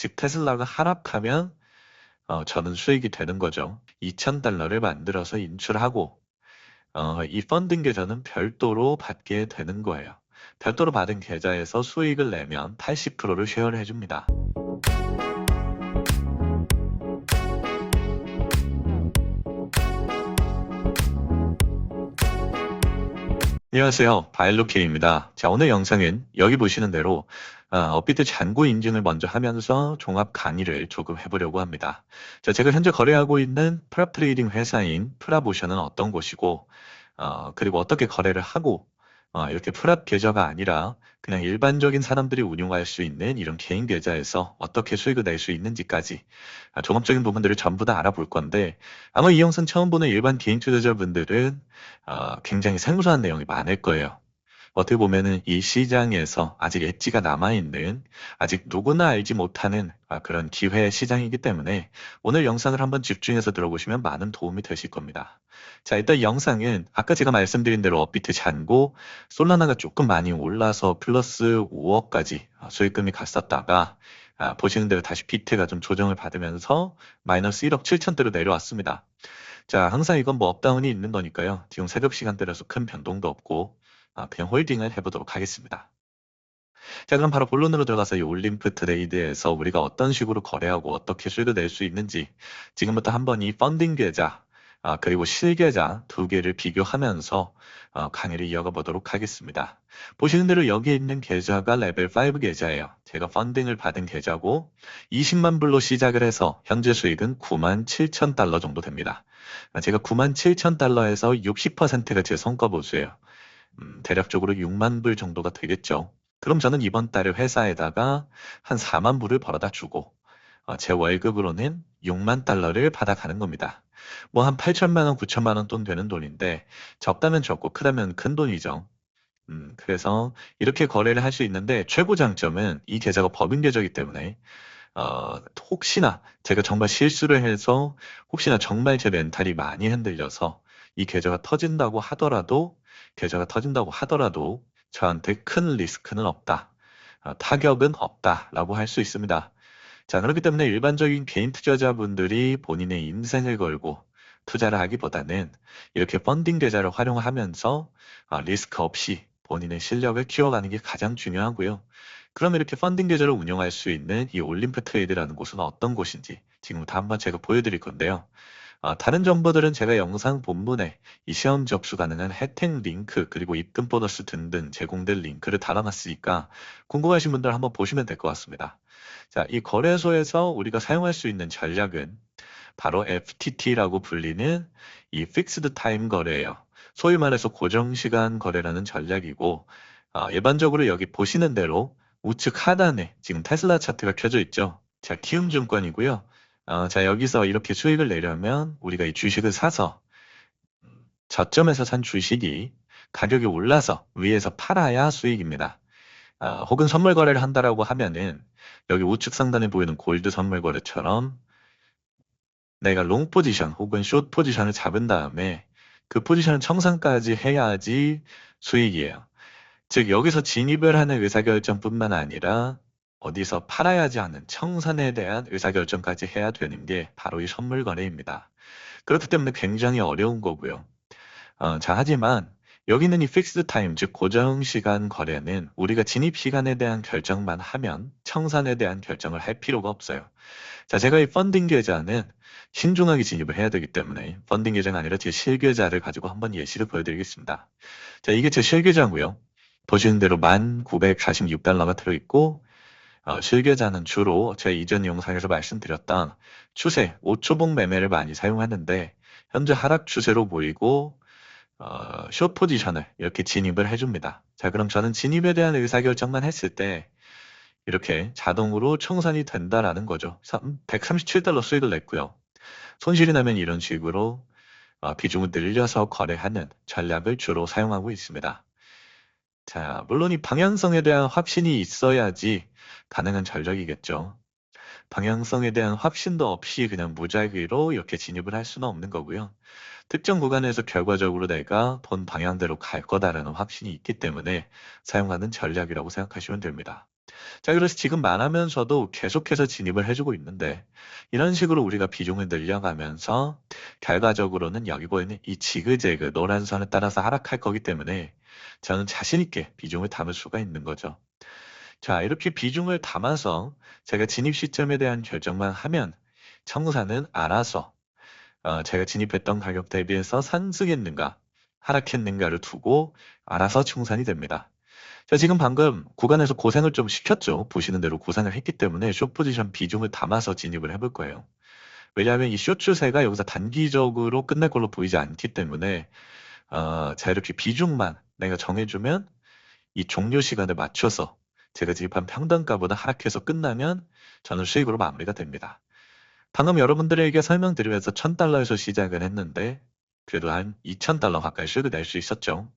즉 테슬라가 하락하면 저는 수익이 되는 거죠. 2,000달러를 만들어서 인출하고 이 펀딩 계좌는 별도로 받게 되는 거예요. 별도로 받은 계좌에서 수익을 내면 80%를 쉐어를 해줍니다. 안녕하세요. 바일로케입니다. 자, 오늘 영상은 여기 보시는 대로 업비트 잔고 인증을 먼저 하면서 종합 강의를 조금 해보려고 합니다. 자, 제가 현재 거래하고 있는 프랍 트레이딩 회사인 프랍오션은 어떤 곳이고, 그리고 어떻게 거래를 하고, 이렇게 프랍 계좌가 아니라 그냥 일반적인 사람들이 운용할 수 있는 이런 개인 계좌에서 어떻게 수익을 낼 수 있는지까지 종합적인 부분들을 전부 다 알아볼 건데, 아마 이 영상 처음 보는 일반 개인 투자자분들은 굉장히 생소한 내용이 많을 거예요. 어떻게 보면은 이 시장에서 아직 엣지가 남아있는, 아직 누구나 알지 못하는 그런 기회 시장이기 때문에 오늘 영상을 한번 집중해서 들어보시면 많은 도움이 되실 겁니다. 자, 일단 이 영상은 아까 제가 말씀드린 대로 업비트 잔고 솔라나가 조금 많이 올라서 플러스 5억까지 수익금이 갔었다가 보시는 대로 다시 비트가 좀 조정을 받으면서 마이너스 1억 7천대로 내려왔습니다. 자, 항상 이건 뭐 업다운이 있는 거니까요. 지금 새벽 시간대라서 큰 변동도 없고 그냥 홀딩을 해보도록 하겠습니다. 자, 그럼 바로 본론으로 들어가서 이 올림프 트레이드에서 우리가 어떤 식으로 거래하고 어떻게 수익을 낼 수 있는지 지금부터 한번 이 펀딩 계좌 그리고 실계좌 두 개를 비교하면서 강의를 이어가 보도록 하겠습니다. 보시는 대로 여기에 있는 계좌가 레벨 5 계좌예요. 제가 펀딩을 받은 계좌고 20만 불로 시작을 해서 현재 수익은 9만 7천 달러 정도 됩니다. 제가 9만 7천 달러에서 60%가 제 성과 보수예요. 대략적으로 6만 불 정도가 되겠죠. 그럼 저는 이번 달에 회사에다가 한 4만 불을 벌어다 주고 제 월급으로는 6만 달러를 받아가는 겁니다. 뭐 한 8천만 원, 9천만 원 돈 되는 돈인데 적다면 적고 크다면 큰 돈이죠. 그래서 이렇게 거래를 할 수 있는데 최고 장점은 이 계좌가 법인 계좌이기 때문에 혹시나 제가 정말 실수를 해서 혹시나 정말 제 멘탈이 많이 흔들려서 이 계좌가 터진다고 하더라도 저한테 큰 리스크는 없다. 타격은 없다라고 할 수 있습니다. 자, 그렇기 때문에 일반적인 개인 투자자분들이 본인의 인생을 걸고 투자를 하기보다는 이렇게 펀딩 계좌를 활용하면서 리스크 없이 본인의 실력을 키워가는 게 가장 중요하고요. 그럼 이렇게 펀딩 계좌를 운영할 수 있는 이 올림프 트레이드라는 곳은 어떤 곳인지 지금부터 한번 제가 보여드릴 건데요. 다른 정보들은 제가 영상 본문에 이 시험 접수 가능한 혜택 링크 그리고 입금 보너스 등등 제공될 링크를 달아놨으니까 궁금하신 분들 한번 보시면 될 것 같습니다. 자, 이 거래소에서 우리가 사용할 수 있는 전략은 바로 FTT라고 불리는 이 픽스드 타임 거래예요. 소위 말해서 고정시간 거래라는 전략이고 일반적으로 여기 보시는 대로 우측 하단에 지금 테슬라 차트가 켜져 있죠. 자, 키움증권이고요. 자, 여기서 이렇게 수익을 내려면 우리가 이 주식을 사서 저점에서 산 주식이 가격이 올라서 위에서 팔아야 수익입니다. 혹은 선물 거래를 한다라고 하면은 여기 우측 상단에 보이는 골드 선물 거래처럼 내가 롱 포지션 혹은 숏 포지션을 잡은 다음에 그 포지션을 청산까지 해야지 수익이에요. 즉 여기서 진입을 하는 의사결정뿐만 아니라 어디서 팔아야지 하는 청산에 대한 의사결정까지 해야 되는 게 바로 이 선물 거래입니다. 그렇기 때문에 굉장히 어려운 거고요. 자, 하지만 여기는 이 픽스드 타임, 즉 고정 시간 거래는 우리가 진입 시간에 대한 결정만 하면 청산에 대한 결정을 할 필요가 없어요. 자, 제가 이 펀딩 계좌는 신중하게 진입을 해야 되기 때문에 펀딩 계좌가 아니라 제 실계좌를 가지고 한번 예시를 보여드리겠습니다. 자, 이게 제 실계좌고요. 보시는 대로 1,946달러가 들어있고 실계좌는 주로 제가 이전 영상에서 말씀드렸던 추세, 5초봉 매매를 많이 사용하는데 현재 하락 추세로 보이고 숏 포지션을 이렇게 진입을 해줍니다. 자, 그럼 저는 진입에 대한 의사결정만 했을 때 이렇게 자동으로 청산이 된다라는 거죠. 137달러 수익을 냈고요. 손실이 나면 이런 식으로 비중을 늘려서 거래하는 전략을 주로 사용하고 있습니다. 자, 물론 이 방향성에 대한 확신이 있어야지 가능한 전략이겠죠. 방향성에 대한 확신도 없이 그냥 무작위로 이렇게 진입을 할 수는 없는 거고요. 특정 구간에서 결과적으로 내가 본 방향대로 갈 거다라는 확신이 있기 때문에 사용하는 전략이라고 생각하시면 됩니다. 자, 그래서 지금 말하면서도 계속해서 진입을 해주고 있는데, 이런 식으로 우리가 비중을 늘려가면서, 결과적으로는 여기 보이는 이 지그재그 노란 선에 따라서 하락할 거기 때문에, 저는 자신있게 비중을 담을 수가 있는 거죠. 자, 이렇게 비중을 담아서 제가 진입 시점에 대한 결정만 하면, 청사는 알아서, 제가 진입했던 가격 대비해서 상승했는가, 하락했는가를 두고 알아서 청산이 됩니다. 자, 지금 방금 구간에서 고생을 좀 시켰죠. 보시는 대로 고생을 했기 때문에 숏 포지션 비중을 담아서 진입을 해볼 거예요. 왜냐하면 이 숏 추세가 여기서 단기적으로 끝날 걸로 보이지 않기 때문에 자, 이렇게 비중만 내가 정해주면 이 종료 시간에 맞춰서 제가 진입한 평단가보다 하락해서 끝나면 저는 수익으로 마무리가 됩니다. 방금 여러분들에게 설명드리면서 1000달러에서 시작을 했는데 그래도 한 2000달러 가까이 수익을 낼 수 있었죠.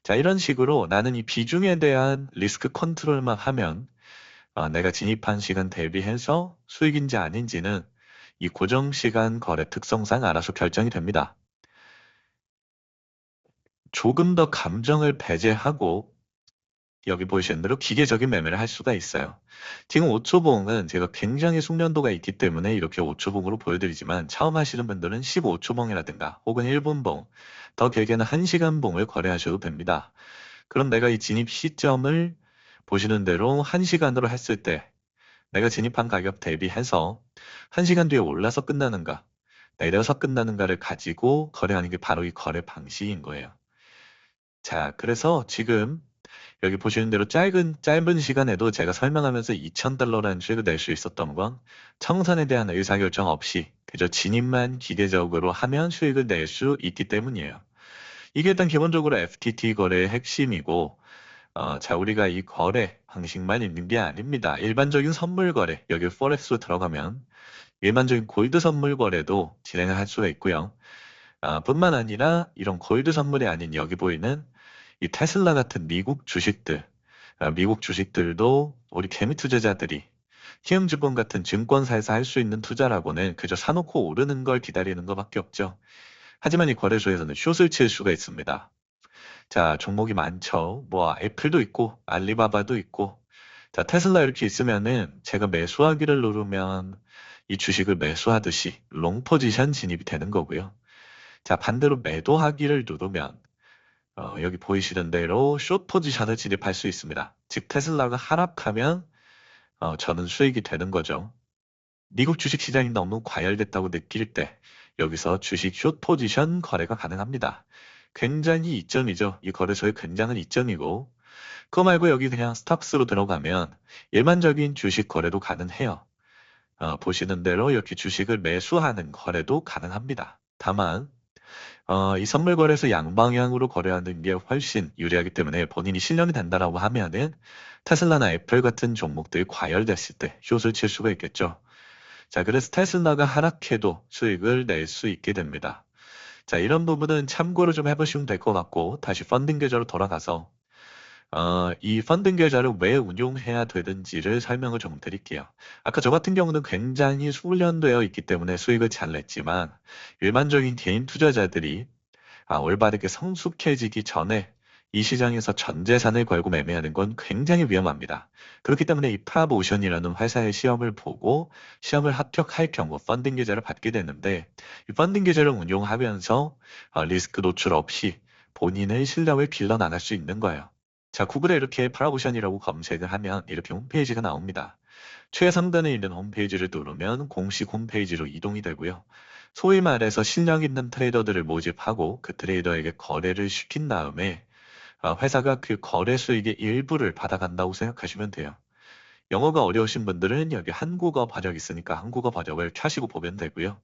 자, 이런 식으로 나는 이 비중에 대한 리스크 컨트롤만 하면 내가 진입한 시간 대비해서 수익인지 아닌지는 이 고정 시간 거래 특성상 알아서 결정이 됩니다. 조금 더 감정을 배제하고 여기 보이시는 대로 기계적인 매매를 할 수가 있어요. 지금 5초봉은 제가 굉장히 숙련도가 있기 때문에 이렇게 5초봉으로 보여드리지만 처음 하시는 분들은 15초봉이라든가 혹은 1분봉, 더 길게는 1시간봉을 거래하셔도 됩니다. 그럼 내가 이 진입 시점을 보시는 대로 1시간으로 했을 때 내가 진입한 가격 대비해서 1시간 뒤에 올라서 끝나는가, 내려서 끝나는가를 가지고 거래하는 게 바로 이 거래 방식인 거예요. 자, 그래서 지금 여기 보시는 대로 짧은 시간에도 제가 설명하면서 2000달러라는 수익을 낼 수 있었던 건 청산에 대한 의사결정 없이 그저 진입만 기계적으로 하면 수익을 낼 수 있기 때문이에요. 이게 일단 기본적으로 FTT 거래의 핵심이고, 자, 우리가 이 거래 방식만 있는 게 아닙니다. 일반적인 선물 거래, 여기 포렉스로 들어가면 일반적인 골드 선물 거래도 진행을 할 수가 있고요. 뿐만 아니라 이런 골드 선물이 아닌 여기 보이는 이 테슬라 같은 미국 주식들, 미국 주식들도 우리 개미 투자자들이 키움증권 같은 증권사에서 할 수 있는 투자라고는 그저 사놓고 오르는 걸 기다리는 것밖에 없죠. 하지만 이 거래소에서는 숏을 칠 수가 있습니다. 자, 종목이 많죠. 뭐 애플도 있고 알리바바도 있고. 자, 테슬라 이렇게 있으면은 제가 매수하기를 누르면 이 주식을 매수하듯이 롱 포지션 진입이 되는 거고요. 자, 반대로 매도하기를 누르면 여기 보이시는 대로 숏 포지션을 진입할 수 있습니다. 즉 테슬라가 하락하면 저는 수익이 되는 거죠. 미국 주식 시장이 너무 과열됐다고 느낄 때 여기서 주식 숏 포지션 거래가 가능합니다. 굉장히 이점이죠. 이 거래소의 굉장한 이점이고 그거 말고 여기 그냥 스탑스로 들어가면 일반적인 주식 거래도 가능해요. 보시는 대로 이렇게 주식을 매수하는 거래도 가능합니다. 다만 이 선물 거래소 양방향으로 거래하는 게 훨씬 유리하기 때문에 본인이 실력이 된다라고 하면은 테슬라나 애플 같은 종목들이 과열됐을 때 숏을 칠 수가 있겠죠. 자, 그래서 테슬라가 하락해도 수익을 낼 수 있게 됩니다. 자, 이런 부분은 참고로 좀 해보시면 될 것 같고, 다시 펀딩 계좌로 돌아가서, 이 펀딩 계좌를 왜 운용해야 되는지를 설명을 좀 드릴게요. 아까 저 같은 경우는 굉장히 훈련되어 있기 때문에 수익을 잘 냈지만, 일반적인 개인 투자자들이 올바르게 성숙해지기 전에 이 시장에서 전 재산을 걸고 매매하는 건 굉장히 위험합니다. 그렇기 때문에 이 팝오션이라는 회사의 시험을 보고 시험을 합격할 경우 펀딩 계좌를 받게 되는데 이 펀딩 계좌를 운용하면서 리스크 노출 없이 본인의 실력을 길러 나갈 수 있는 거예요. 자, 구글에 이렇게 팝오션이라고 검색을 하면 이렇게 홈페이지가 나옵니다. 최상단에 있는 홈페이지를 누르면 공식 홈페이지로 이동이 되고요. 소위 말해서 실력 있는 트레이더들을 모집하고 그 트레이더에게 거래를 시킨 다음에 회사가 그 거래 수익의 일부를 받아간다고 생각하시면 돼요. 영어가 어려우신 분들은 여기 한국어 번역 있으니까 한국어 번역을 켜시고 보면 되고요.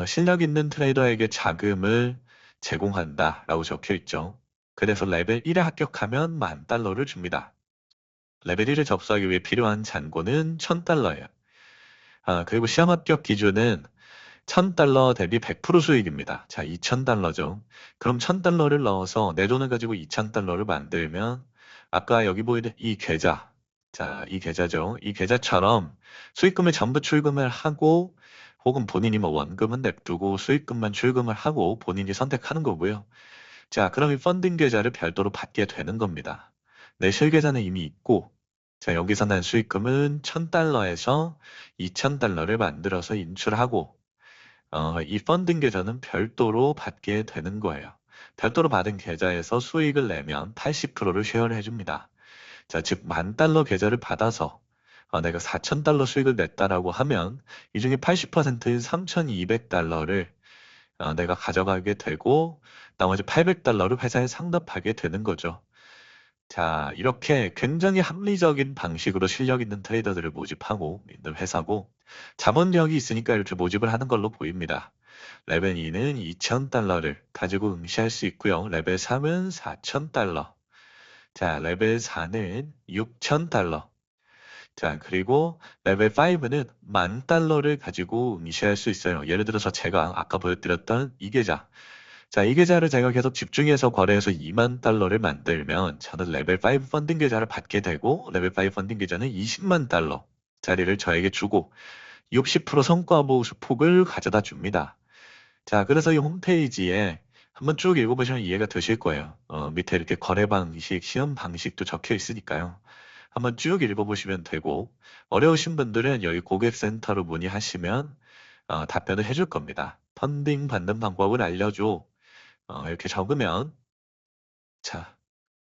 실력 있는 트레이더에게 자금을 제공한다라고 적혀 있죠. 그래서 레벨 1에 합격하면 10,000달러를 줍니다. 레벨 1을 접수하기 위해 필요한 잔고는 1000달러예요. 그리고 시험 합격 기준은 1000달러 대비 100% 수익입니다. 자, 2000달러죠. 그럼 1000달러를 넣어서 내 돈을 가지고 2000달러를 만들면 아까 여기 보이는 이 계좌, 자, 이 계좌죠. 이 계좌처럼 수익금을 전부 출금을 하고 혹은 본인이 뭐 원금은 냅두고 수익금만 출금을 하고 본인이 선택하는 거고요. 자, 그럼 이 펀딩 계좌를 별도로 받게 되는 겁니다. 내 실계좌는 이미 있고 자, 여기서 난 수익금은 1000달러에서 2000달러를 만들어서 인출하고, 이 펀딩 계좌는 별도로 받게 되는 거예요. 별도로 받은 계좌에서 수익을 내면 80%를 쉐어를 해줍니다. 자, 즉, 10,000달러 계좌를 받아서 내가 4000달러 수익을 냈다라고 하면 이 중에 80%인 3200달러를 내가 가져가게 되고 나머지 800달러를 회사에 상납하게 되는 거죠. 자, 이렇게 굉장히 합리적인 방식으로 실력 있는 트레이더들을 모집하고 있는 회사고 자본력이 있으니까 이렇게 모집을 하는 걸로 보입니다. 레벨 2는 2000달러를 가지고 응시할 수 있고요. 레벨 3은 4000달러. 자, 레벨 4는 6000달러. 자, 그리고 레벨 5는 10,000달러를 가지고 응시할 수 있어요. 예를 들어서 제가 아까 보여드렸던 이 계좌. 자, 이 계좌를 제가 계속 집중해서 거래해서 20,000달러를 만들면 저는 레벨 5 펀딩 계좌를 받게 되고 레벨 5 펀딩 계좌는 20만 달러 짜리를 저에게 주고 60% 성과 보수폭을 가져다 줍니다. 자, 그래서 이 홈페이지에 한번 쭉 읽어보시면 이해가 되실 거예요. 밑에 이렇게 거래 방식, 시험 방식도 적혀 있으니까요. 한번 쭉 읽어보시면 되고, 어려우신 분들은 여기 고객센터로 문의하시면 답변을 해줄 겁니다. 펀딩 받는 방법을 알려줘. 이렇게 적으면, 자,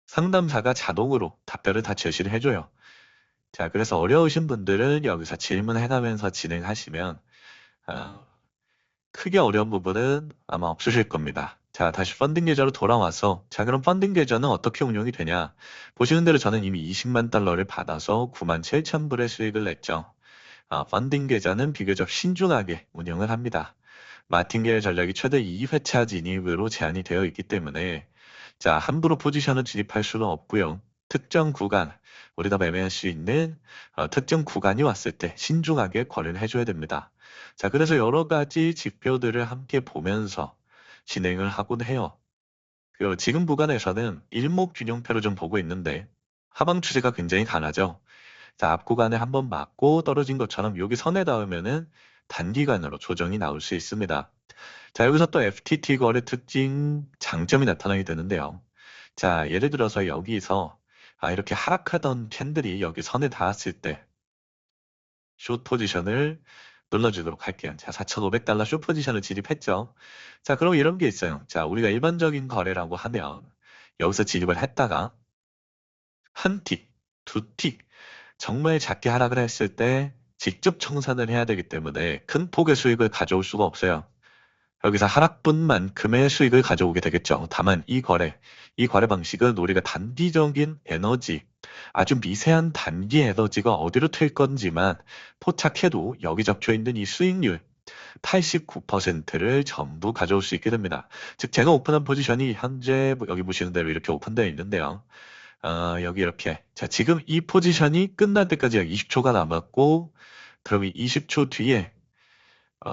상담사가 자동으로 답변을 다 제시를 해줘요. 자, 그래서 어려우신 분들은 여기서 질문해가면서 진행하시면, 어, 크게 어려운 부분은 아마 없으실 겁니다. 자, 다시 펀딩 계좌로 돌아와서, 자, 그럼 펀딩 계좌는 어떻게 운용이 되냐? 보시는 대로 저는 이미 20만 달러를 받아서 9만 7천 불의 수익을 냈죠. 펀딩 계좌는 비교적 신중하게 운영을 합니다. 마틴계열 전략이 최대 2회차 진입으로 제한이 되어 있기 때문에, 자, 함부로 포지션을 진입할 수는 없고요. 특정 구간, 우리가 매매할 수 있는 특정 구간이 왔을 때 신중하게 거래를 해줘야 됩니다. 자, 그래서 여러 가지 지표들을 함께 보면서 진행을 하곤 해요. 지금 구간에서는 일목균형표를 좀 보고 있는데 하방 추세가 굉장히 강하죠. 자, 앞 구간에 한번 맞고 떨어진 것처럼 여기 선에 닿으면은 단기간으로 조정이 나올 수 있습니다. 자, 여기서 또 FTT 거래 특징 장점이 나타나게 되는데요. 자, 예를 들어서 여기서 이렇게 하락하던 캔들이 여기 선에 닿았을 때 숏 포지션을 눌러주도록 할게요. 자, 4,500달러 숏 포지션을 진입했죠. 자, 그럼 이런 게 있어요. 자, 우리가 일반적인 거래라고 하면 여기서 진입을 했다가 한 틱, 두 틱, 정말 작게 하락을 했을 때 직접 청산을 해야 되기 때문에 큰 폭의 수익을 가져올 수가 없어요. 여기서 하락분만큼의 수익을 가져오게 되겠죠. 다만 이 거래 방식은 우리가 단기적인 에너지, 아주 미세한 단기 에너지가 어디로 튈 건지만 포착해도 여기 적혀 있는 이 수익률 89%를 전부 가져올 수 있게 됩니다. 즉, 제가 오픈한 포지션이 현재 여기 보시는 대로 이렇게 오픈되어 있는데요. 여기 이렇게. 자, 지금 이 포지션이 끝날 때까지 약 20초가 남았고, 그럼 이 20초 뒤에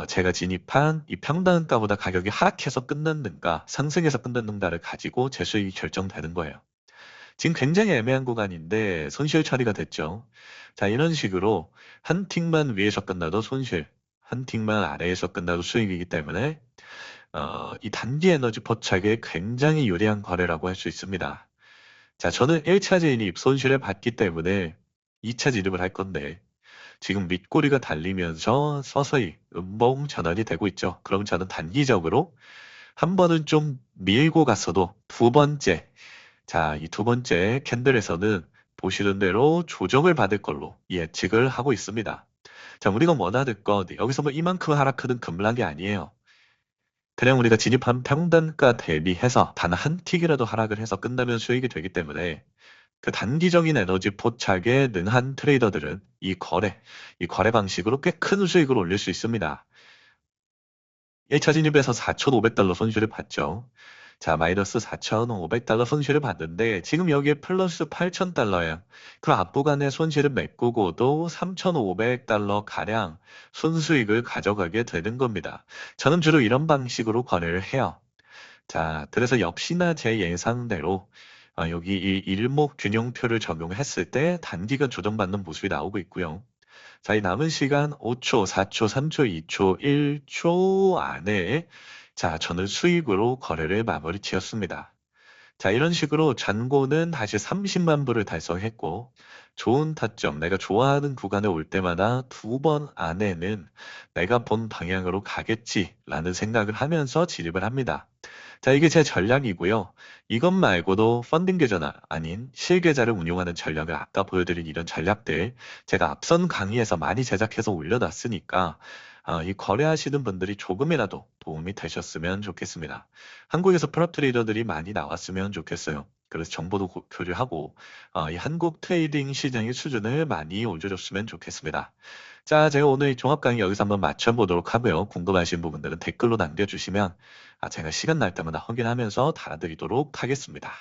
제가 진입한 이 평단가보다 가격이 하락해서 끝났는가, 상승해서 끝났는가를 가지고 제 수익이 결정되는 거예요. 지금 굉장히 애매한 구간인데 손실 처리가 됐죠. 자, 이런 식으로 한 틱만 위에서 끝나도 손실, 한 틱만 아래에서 끝나도 수익이기 때문에 이 단기 에너지 포착에 굉장히 유리한 거래라고 할 수 있습니다. 자, 저는 1차 진입 손실을 봤기 때문에 2차 진입을 할 건데 지금 밑꼬리가 달리면서 서서히 음봉 전환이 되고 있죠. 그럼 저는 단기적으로 한 번은 좀 밀고 갔어도 두 번째, 자, 이 두 번째 캔들에서는 보시는 대로 조정을 받을 걸로 예측을 하고 있습니다. 자, 우리가 원하는 건 여기서 뭐 이만큼 하락하는 급락이 아니에요. 그냥 우리가 진입한 평단가 대비해서 단 한 틱이라도 하락을 해서 끝나면 수익이 되기 때문에 그 단기적인 에너지 포착에 능한 트레이더들은 이 거래 방식으로 꽤 큰 수익을 올릴 수 있습니다. 1차 진입에서 4,500달러 손실을 봤죠. 자, 마이너스 4,500달러 손실을 봤는데 지금 여기에 플러스 8,000달러예요. 그 앞부간의 손실을 메꾸고도 3,500달러 가량 순수익을 가져가게 되는 겁니다. 저는 주로 이런 방식으로 거래를 해요. 자, 그래서 역시나 제 예상대로 여기 이 일목균형표를 적용했을 때 단기간 조정받는 모습이 나오고 있고요. 자, 이 남은 시간 5초, 4초, 3초, 2초, 1초 안에 자, 저는 수익으로 거래를 마무리 지었습니다. 자, 이런 식으로 잔고는 다시 30만 불을 달성했고, 좋은 타점, 내가 좋아하는 구간에 올 때마다 2번 안에는 내가 본 방향으로 가겠지라는 생각을 하면서 진입을 합니다. 자, 이게 제 전략이고요. 이것 말고도 펀딩 계좌나 아닌 실계좌를 운용하는 전략을 아까 보여드린 이런 전략들 제가 앞선 강의에서 많이 제작해서 올려놨으니까 이 거래하시는 분들이 조금이라도 도움이 되셨으면 좋겠습니다. 한국에서 프랍 트레이더들이 많이 나왔으면 좋겠어요. 그래서 정보도 교류하고 이 한국 트레이딩 시장의 수준을 많이 올려줬으면 좋겠습니다. 자, 제가 오늘 이 종합 강의 여기서 한번 마쳐보도록 하고요. 궁금하신 부분들은 댓글로 남겨주시면 제가 시간 날 때마다 확인하면서 달아드리도록 하겠습니다.